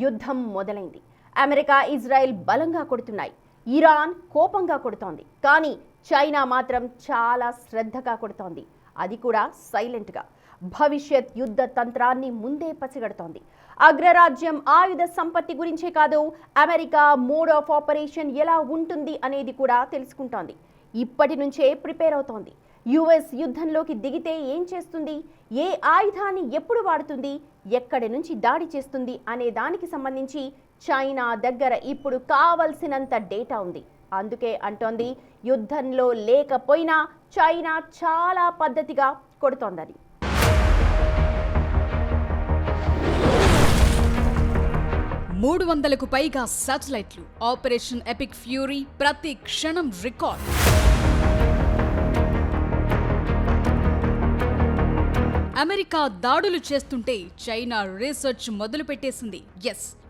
యుద్ధం మొదలైంది. America, Israel బలంగా కొడుతున్నాయి. ఇరాన్ కోపంగా కొడుతోంది. కానీ చైనా మాత్రం చాలా శ్రద్ధగా కొడుతోంది. అది కూడా సైలెంట్గా. భవిష్యత్ యుద్ధ తంత్రాన్ని ముందే పసిగడుతోంది. అగ్రరాజ్యం ఆయుధ సంపత్తి గురించే కాదు, అమెరికా మోడ్ ఆఫ్ ఆపరేషన్ ఎలా ఉంటుంది అనేది కూడా తెలుసుకుంటోంది. ఇప్పటి నుంచే ప్రిపేర్ అవుతోంది. యుఎస్ యుద్ధంలోకి దిగితే ఏం చేస్తుంది, ఏ ఆయుధాన్ని ఎప్పుడు వాడుతుంది, ఎక్కడి నుంచి దాడి చేస్తుంది అనే దానికి సంబంధించి చైనా దగ్గర ఇప్పుడు కావలసినంత డేటా ఉంది. అందుకే అంటోంది, యుద్ధంలో లేకపోయినా చైనా చాలా పద్ధతిగా కొడుతోందని. మూడు 300కు పైగా శాటిలైట్లు, ఆపరేషన్ ఎపిక్ ఫ్యూరీ, ప్రతి క్షణం రికార్డ్. అమెరికా దాడులు చేస్తుంటే చైనా రీసెర్చ్ మొదలు పెట్టేసింది.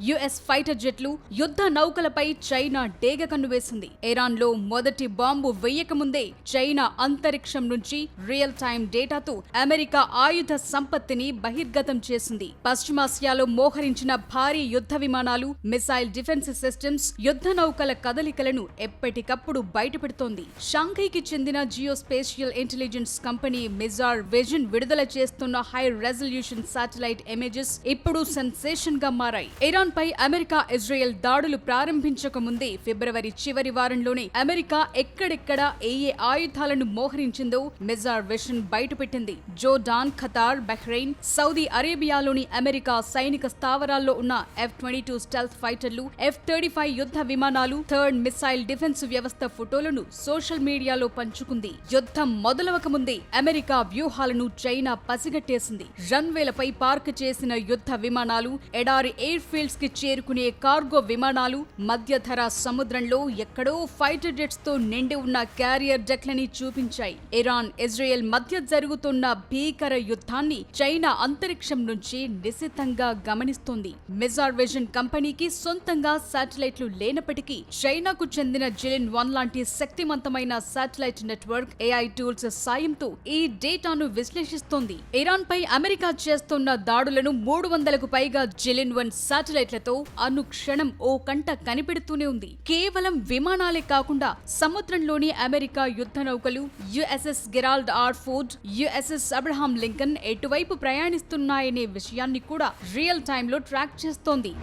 యుఎస్ ఫైటర్ జెట్లు, యుద్ధ నౌకలపై చైనా డేగ కన్ను వేసింది. ఇరాన్లో మొదటి బాంబు వెయ్యకముందే చైనా అంతరిక్షం నుంచి రియల్ టైం డేటాతో అమెరికా ఆయుధ సంపత్తిని బహిర్గతం చేసింది. పశ్చిమాసియాలో మోహరించిన భారీ యుద్ధ విమానాలు, మిసైల్ డిఫెన్స్ సిస్టమ్స్, యుద్ధ నౌకల కదలికలను ఎప్పటికప్పుడు బయటపెడుతోంది. షాంఘైకి చెందిన geospatial intelligence company Mizar vision విడుదల చేస్తున్న హై రెజల్యూషన్ శాటిలైట్ ఇమేజెస్ ఇప్పుడు సెన్సేషన్ గా మారాయి. ఇరాన్ పై అమెరికా, ఇజ్రాయెల్ దాడులు ప్రారంభించక ముందే ఫిబ్రవరి చివరి వారంలోనే అమెరికా ఎక్కడెక్కడ ఏ ఆయుధాలను మోహరించిందో మిజార్ విజన్ బయటపెట్టింది. జోర్డాన్, ఖతార్, బహ్రెయిన్, సౌదీ అరేబియాలోని అమెరికా సైనిక స్థావరాల్లో ఉన్న F-22 స్టెల్త్ ఫైటర్లు, F-35 యుద్ధ విమానాలు, థర్డ్ మిసైల్ డిఫెన్స్ వ్యవస్థ ఫోటోలను సోషల్ మీడియాలో పంచుకుంది. యుద్ధం మొదలవక ముందే అమెరికా వ్యూహాలను చైనా పసిగట్టేసింది. రన్వేలపై పార్క్ చేసిన యుద్ధ విమానాలు, ఎడారి ఎయిర్ ఫీల్డ్స్ కి చేరుకునే కార్గో విమానాలు, మధ్యధరా సముద్రంలో ఎక్కడో ఫైటర్ జెట్స్ తో నిండి ఉన్న క్యారియర్ డెక్లని చూపించాయి. ఇరాన్, ఇజ్రాయెల్ మధ్య జరుగుతున్న భీకర యుద్ధాన్ని చైనా అంతరిక్షం నుంచి నిశితంగా గమనిస్తోంది. మిజార్ విజన్ కంపెనీకి సొంతంగా శాటిలైట్లు లేనప్పటికీ చైనాకు చెందిన జిలిన్ 1 లాంటి శక్తివంతమైన శాటిలైట్ నెట్వర్క్, AI టూల్స్ సాయంతో ఈ డేటాను విశ్లేషిస్తోంది. ఇరాన్ పై అమెరికా చేస్తున్న దాడులను 300కు పైగా జిలిన్ 1 శాటిలైట్లతో అనుక్షణం ఓ కంట కనిపెడుతూనే ఉంది. కేవలం విమానాలే కాకుండా సముద్రంలోని అమెరికా యుద్ధ నౌకలు, USS Gerald R Ford, USS Abraham Lincoln ఎటువైపు ప్రయాణిస్తున్నాయనే విషయాన్ని కూడా రియల్ టైంలో ట్రాక్ చేస్తోంది.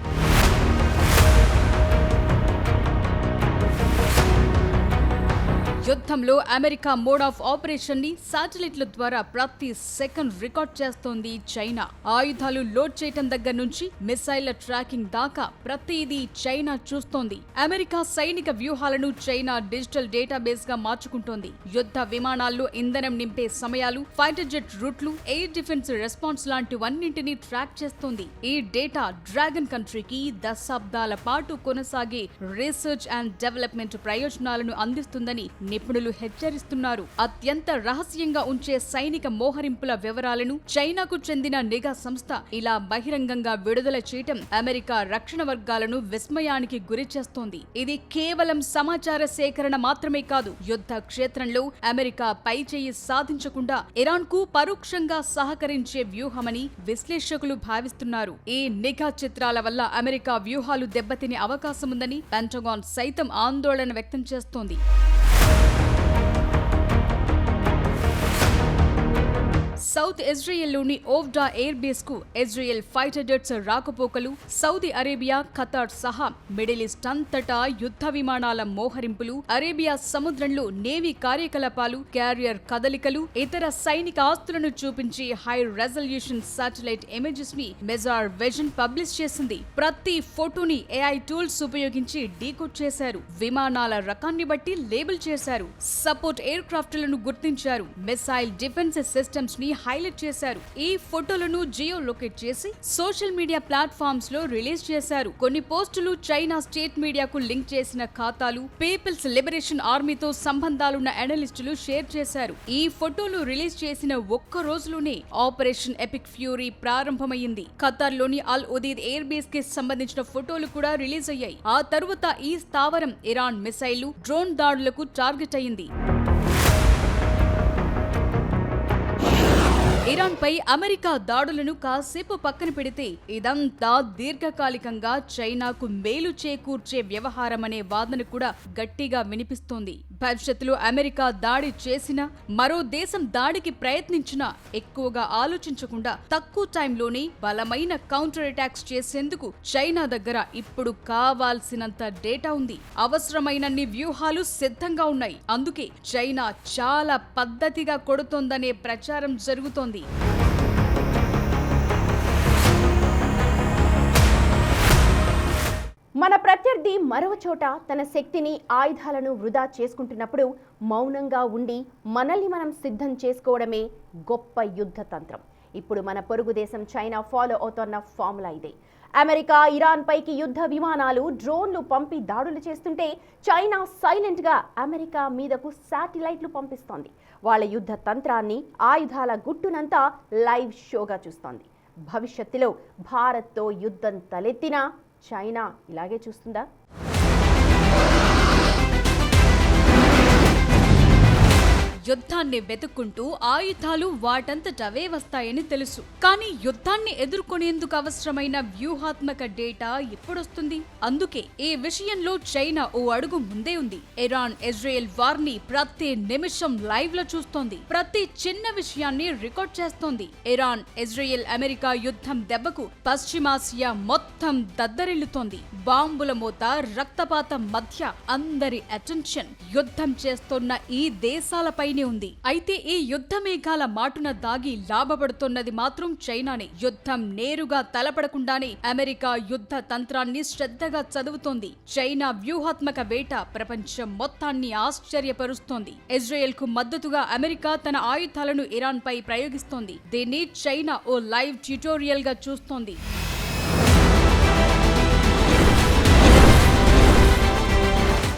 యుద్ధంలో అమెరికా మోడ్ ఆఫ్ ఆపరేషన్ ని శాటిలైట్ల ద్వారా ప్రతి సెకండ్ రికార్డ్ చేస్తోంది చైనా. ఆయుధాలు లోడ్ చేయటం దగ్గర నుంచి మిసైళ్ల ట్రాకింగ్ దాకా ప్రతిదీ చైనా చూస్తోంది. అమెరికా సైనిక వ్యూహాలను చైనా డిజిటల్ డేటాబేస్ గా మార్చుకుంటోంది. యుద్ధ విమానాల్లో ఇంధనం నింపే సమయాలు, ఫైటర్ జెట్ రూట్లు, ఎయిర్ డిఫెన్స్ రెస్పాన్స్ లాంటివన్నింటినీ ట్రాక్ చేస్తోంది. ఈ డేటా డ్రాగన్ కంట్రీకి దశాబ్దాల పాటు కొనసాగే రీసెర్చ్ అండ్ డెవలప్మెంట్ ప్రయోజనాలను అందిస్తుందని నిపుణులు హెచ్చరిస్తున్నారు. అత్యంత రహస్యంగా ఉంచే సైనిక మోహరింపుల వివరాలను చైనాకు చెందిన నిఘా సంస్థ ఇలా బహిరంగంగా విడుదల చేయటం అమెరికా రక్షణ వర్గాలను విస్మయానికి గురి చేస్తోంది. ఇది కేవలం సమాచార సేకరణ మాత్రమే కాదు, యుద్ధ క్షేత్రంలో అమెరికా పై చేయి సాధించకుండా ఇరాన్ కు పరోక్షంగా సహకరించే వ్యూహమని విశ్లేషకులు భావిస్తున్నారు. ఈ నిఘా చిత్రాల వల్ల అమెరికా వ్యూహాలు దెబ్బతినే అవకాశముందని పెంటగాన్ సైతం ఆందోళన వ్యక్తం చేస్తోంది. సౌత్ ఇజ్రాయెల్లోని ఓవ్డా ఎయిర్ బేస్ కు ఇజ్రాయెల్ ఫైటర్ జెట్స్ రాకపోకలు, సౌదీ అరేబియా, ఖతార్ సహా మిడిల్ ఈస్ట్ అంతటా యుద్ధ విమానాల మోహరింపులు, అరేబియా సముద్రంలో నేవీ కార్యకలాపాలు, క్యారియర్ కదలికలు, ఇతర సైనిక ఆస్తులను చూపించి హై రెజల్యూషన్ శాటిలైట్ ఇమేజెస్ ని మిజార్ విజన్ పబ్లిష్ చేసింది. ప్రతి ఫోటోని AI టూల్స్ ఉపయోగించి డీకోడ్ చేశారు. విమానాల రకాన్ని బట్టి లేబుల్ చేశారు. సపోర్ట్ ఎయిర్ క్రాఫ్ట్లను గుర్తించారు. మిసైల్ డిఫెన్స్ సిస్టమ్స్ ని హైలైట్ చేశారు. ఈ ఫోటోలను జియో లొకేట్ చేసి సోషల్ మీడియా ప్లాట్ఫామ్స్ లో రిలీజ్ చేశారు. కొన్ని పోస్టులు చైనా స్టేట్ మీడియాకు లింక్ చేసిన ఖాతాలు, పీపుల్స్ లిబరేషన్ ఆర్మీతో సంబంధాలున్న అనలిస్టులు షేర్ చేశారు. ఈ ఫోటోలు రిలీజ్ చేసిన ఒక్క రోజులోనే ఆపరేషన్ ఎపిక్ ఫ్యూరీ ప్రారంభమైంది. ఖతార్ లోని అల్ ఉదీద్ ఎయిర్ బేస్ కి సంబంధించిన ఫోటోలు కూడా రిలీజ్ అయ్యాయి. ఆ తరువాత ఈ స్థావరం ఇరాన్ మిసైళ్లు, డ్రోన్ దాడులకు టార్గెట్ అయింది. ఇరాన్ పై అమెరికా దాడులను కాసేపు పక్కన పెడితే ఇదంతా దీర్ఘకాలికంగా చైనాకు మేలు చేకూర్చే వ్యవహారమనే వాదన కూడా గట్టిగా వినిపిస్తోంది. భవిష్యత్తులో అమెరికా దాడి చేసినా, మరో దేశం దాడికి ప్రయత్నించినా ఎక్కువగా ఆలోచించకుండా తక్కువ టైంలోనే బలమైన కౌంటర్ అటాక్స్ చేసేందుకు చైనా దగ్గర ఇప్పుడు కావాల్సినంత డేటా ఉంది. అవసరమైనన్ని వ్యూహాలు సిద్ధంగా ఉన్నాయి. అందుకే చైనా చాలా పద్ధతిగా కొడుతోందనే ప్రచారం జరుగుతోంది. మన ప్రత్యర్థి మరో చోట తన శక్తిని, ఆయుధాలను వృధా చేసుకుంటున్నప్పుడు మౌనంగా ఉండి మనల్ని మనం సిద్ధం చేసుకోవడమే గొప్ప యుద్ధ తంత్రం. ఇప్పుడు మన పొరుగు దేశం చైనా ఫాలో అవుతున్న ఫార్ములా ఇదే. అమెరికా ఇరాన్ పైకి యుద్ధ విమానాలు, డ్రోన్లు పంపి దాడులు చేస్తుంటే చైనా సైలెంట్గా అమెరికా మీదకు శాటిలైట్లు పంపిస్తోంది. వాళ్ళ యుద్ధ తంత్రాన్ని, ఆయుధాల గుట్టునంతా లైవ్ షోగా చూస్తోంది. భవిష్యత్తులో భారత్తో యుద్ధం తలెత్తినా చైనా ఇలాగే చూస్తుందా? యుద్ధాన్ని వెతుక్కుంటూ ఆయుధాలు వాటంతటవే వస్తాయని తెలుసు. కానీ యుద్ధాన్ని ఎదుర్కొనేందుకు అవసరమైన వ్యూహాత్మక డేటా ఎప్పుడొస్తుంది? అందుకే ఈ విషయంలో చైనా ఓ అడుగు ముందే ఉంది. ఇరాన్ ఇజ్రాయెల్ వార్ ని ప్రతి నిమిషం లైవ్ లో చూస్తోంది. ప్రతి చిన్న విషయాన్ని రికార్డ్ చేస్తోంది. ఇరాన్ ఇజ్రాయెల్ అమెరికా యుద్ధం దెబ్బకు పశ్చిమాసియా మొత్తం దద్దరిల్లుతోంది. బాంబుల మోత, రక్తపాతం మధ్య అందరి అటెన్షన్ యుద్ధం చేస్తోన్న ఈ దేశాలపై ఉంది. అయితే ఈ యుద్ధ మేఘాల మాటున దాగి లాభపడుతున్నది మాత్రం చైనానే. యుద్ధం నేరుగా తలపడకుండానే అమెరికా యుద్ధ తంత్రాన్ని శ్రద్ధగా చదువుతోంది. చైనా వ్యూహాత్మక వేట ప్రపంచం మొత్తాన్ని ఆశ్చర్యపరుస్తోంది. ఇజ్రాయెల్ కు మద్దతుగా అమెరికా తన ఆయుధాలను ఇరాన్ పై ప్రయోగిస్తోంది. దీన్ని చైనా ఓ లైవ్ ట్యుటోరియల్ గా చూస్తోంది.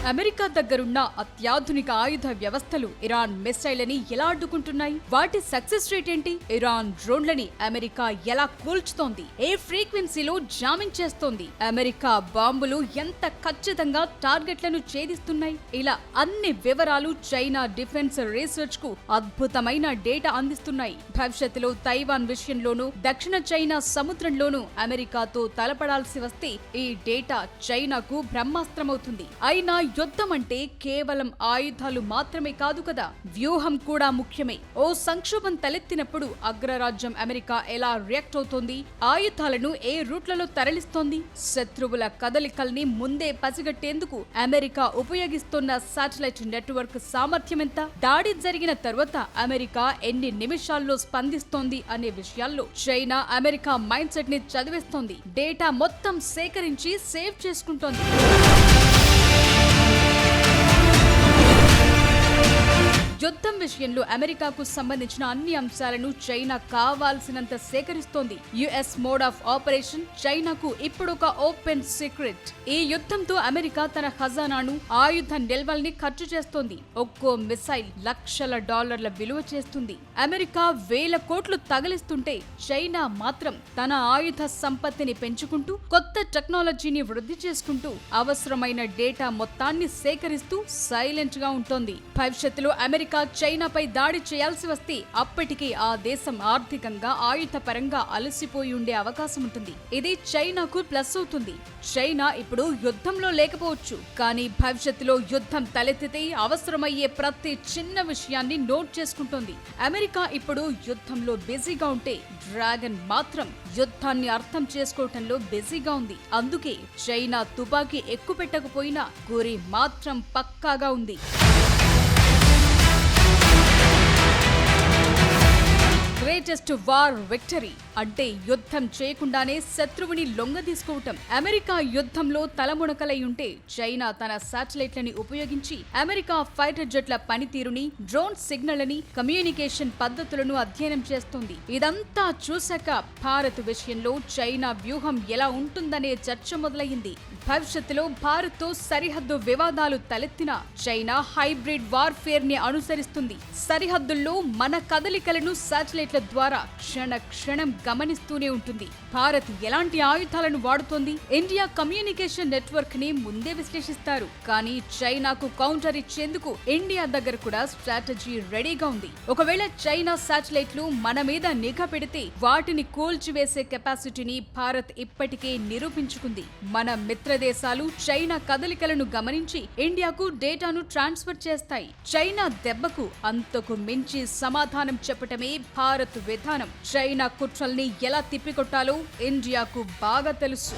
అమెరికా దగ్గరున్న అత్యాధునిక ఆయుధ వ్యవస్థలు ఇరాన్ మిసైళ్లని ఎలా అడ్డుకుంటున్నాయి? వాటి సక్సెస్ రేట్ ఏంటి? ఇరాన్ డ్రోన్లని అమెరికా ఎలా కూల్చుతోంది? ఏ ఫ్రీక్వెన్సీలో జామింగ్ చేస్తోంది? అమెరికా బాంబులు ఎంత ఖచ్చితంగా టార్గెట్లను ఛేదిస్తున్నాయి? ఇలా అన్ని వివరాలు చైనా డిఫెన్స్ రీసెర్చ్ కు అద్భుతమైన డేటా అందిస్తున్నాయి. భవిష్యత్తులో తైవాన్ విషయంలోనూ, దక్షిణ చైనా సముద్రంలోనూ అమెరికాతో తలపడాల్సి వస్తే ఈ డేటా చైనాకు బ్రహ్మాస్త్రమవుతుంది. అయినా యుద్ధం అంటే కేవలం ఆయుధాలు మాత్రమే కాదు కదా, వ్యూహం కూడా ముఖ్యమే. ఓ సంక్షోభం తలెత్తినప్పుడు అగ్రరాజ్యం అమెరికా ఎలా రియాక్ట్ అవుతోంది? ఆయుధాలను ఏ రూట్లలో తరలిస్తోంది? శత్రువుల కదలికల్ని ముందే పసిగట్టేందుకు అమెరికా ఉపయోగిస్తున్న శాటిలైట్ నెట్వర్క్ సామర్థ్యం ఎంత? దాడి జరిగిన తర్వాత అమెరికా ఎన్ని నిమిషాల్లో స్పందిస్తోంది అనే విషయాల్లో చైనా అమెరికా మైండ్ సెట్ ని చదివేస్తోంది. డేటా మొత్తం సేకరించి సేవ్ చేసుకుంటోంది. యుద్ధం విషయంలో అమెరికాకు సంబంధించిన అన్ని అంశాలను చైనా కావాల్సినంత సేకరిస్తోంది. యుఎస్ మోడ్ ఆఫ్ ఆపరేషన్ చైనాకు ఇప్పుడొక ఓపెన్ సీక్రెట్. ఈ యుద్ధంతో అమెరికా తన ఖజానాను, ఆయుధ నిల్వల్ని ఖర్చు చేస్తోంది. ఒక్కో మిసైల్ లక్షల డాలర్ల విలువ చేస్తుంది. అమెరికా వేల కోట్లు తగిలిస్తుంటే చైనా మాత్రం తన ఆయుధ సంపత్తిని పెంచుకుంటూ, కొత్త టెక్నాలజీని వృద్ధి చేసుకుంటూ, అవసరమైన డేటా మొత్తాన్ని సేకరిస్తూ సైలెంట్ గా ఉంటోంది. భవిష్యత్తులో అమెరికా చైనాపై దాడి చేయాల్సి వస్తే అప్పటికే ఆ దేశం ఆర్థికంగా, ఆయుధ పరంగా అలసిపోయి ఉండే అవకాశం ఉంటుంది. ఇది చైనాకు ప్లస్ అవుతుంది. చైనా ఇప్పుడు యుద్ధంలో లేకపోవచ్చు, కానీ భవిష్యత్తులో యుద్ధం తలెత్తితే అవసరమయ్యే ప్రతి చిన్న విషయాన్ని నోట్ చేసుకుంటోంది. అమెరికా ఇప్పుడు యుద్ధంలో బిజీగా ఉంటే డ్రాగన్ మాత్రం యుద్ధాన్ని అర్థం చేసుకోవటంలో బిజీగా ఉంది. అందుకే చైనా తుపాకీ ఎక్కుపెట్టకపోయినా గురి మాత్రం పక్కాగా ఉంది. గ్రేటెస్ట్ వార్ విక్టరీ అంటే యుద్ధం చేయకుండానే శత్రువుని లొంగదీసుకోవటం. అమెరికా యుద్ధంలో తలమునకలై ఉంటే చైనా తన శాటిలైట్లని ఉపయోగించి అమెరికా ఫైటర్ జెట్ల పనితీరుని, డ్రోన్ సిగ్నల్ని, కమ్యూనికేషన్ పద్ధతులను అధ్యయనం చేస్తోంది. ఇదంతా చూశాక భారత్ విషయంలో చైనా వ్యూహం ఎలా ఉంటుందనే చర్చ మొదలయ్యింది. భవిష్యత్తులో భారత్తో సరిహద్దు వివాదాలు తలెత్తినా చైనా హైబ్రిడ్ వార్ఫేర్ ని అనుసరిస్తుంది. సరిహద్దుల్లో మన కదలికలను శాటిలైట్ల భవిష్యత్ ద్వారా క్షణ క్షణం గమనిస్తూనే ఉంటుంది. భారత్ ఎలాంటి ఆయుధాలను వాడుతోంది? ఇండియా కమ్యూనికేషన్ నెట్వర్క్ ని ముందే విశ్లేషిస్తారు. కానీ చైనాకు కౌంటర్ ఇచ్చేందుకు ఇండియా దగ్గర కూడా స్ట్రాటజీ రెడీగా ఉంది. ఒకవేళ చైనా శాటిలైట్లు మన మీద నిఘా పెడితే వాటిని కూల్చివేసే కెపాసిటీని భారత్ ఇప్పటికే నిరూపించుకుంది. మన మిత్ర దేశాలు చైనా కదలికలను గమనించి ఇండియాకు డేటాను ట్రాన్స్ఫర్ చేస్తాయి. చైనా దెబ్బకు అంతకు మించి సమాధానం చెప్పటమే భారత్ విధానం. చైనా కుట్రల్ని ఎలా తిప్పికొట్టాలో ఇండియాకు బాగా తెలుసు.